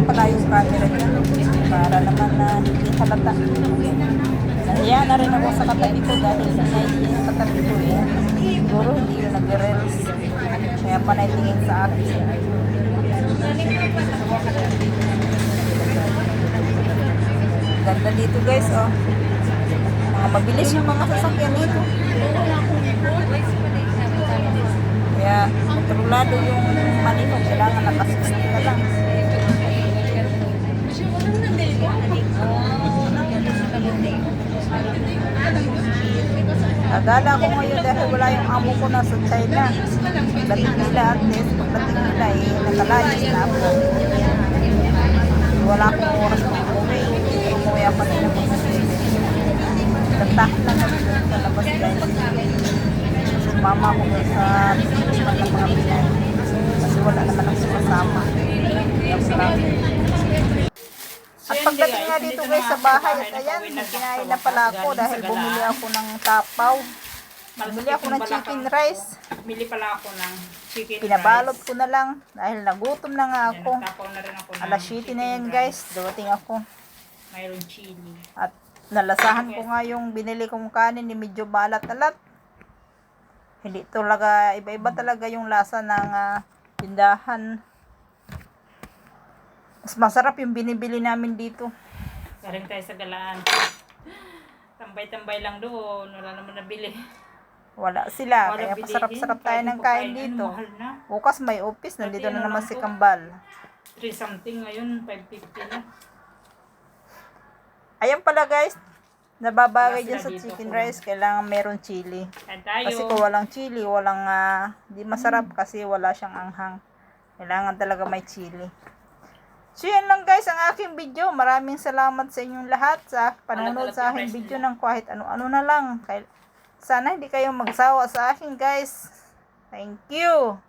nga pala yung camera dyan. Para naman na hindi halata. Nahiya na rin ako sa katabi ko dahil nahiya sa katabi ko eh. Siguro hindi yung nag-reels. Kaya pa naitingin sa akin. Ganda dito guys, oh. Mga mabilis yung mga sasakyan dito. Kaya kontrolado yung manino. Kailangan nakasisip ka lang. Nagala ko ngayon dahil wala yung amo ko nasa China. Pagdating nila at least, pagdating nila eh, nakalayos na ako. Wala akong oras na umuwi. Umuwi ako nila po. Tantahan lang ako sa labas guys. Sumama ko sa pagkakas ng mga Pinay. Kasi wala naman ang sumasama. At pagdating nga dito guys sa bahay, at ayan, kinain na pala ako dahil bumili ako ng tapaw. Bumili ako ng chicken rice. Bili pala ako ng chicken Pinabalot rice. ko na lang dahil nagutom na nga ako. Tapaw na rin ako ng Alas 7 na yan guys, dumating ako. mayroon chili. At nalasahan ko nga yung binili kong kanin ni medyo balat-alat. Hindi talaga, iba-iba talaga yung lasa ng tindahan. Mas masarap yung binibili namin dito. Galing tayo sa galaan. Tambay-tambay lang doon. Wala naman nabili. Wala sila, Wala kaya bilihin. masarap-sarap tayo ng kain dito. Mahal na. Bukas may office, nandito Dati na ano naman lang si to? Kambal. 3 something ngayon. 5.50 na. Ayan pala guys, nababagay Wala dyan sila sa dito chicken kung- rice, kailangan meron chili. Kain tayo. Kasi kung walang chili, walang, di masarap kasi wala siyang anghang. Kailangan talaga may chili. So yan lang guys ang aking video. Maraming salamat sa inyong lahat sa panonood sa aking video ng kahit ano-ano na lang. Sana hindi kayo magsawa sa akin guys. Thank you.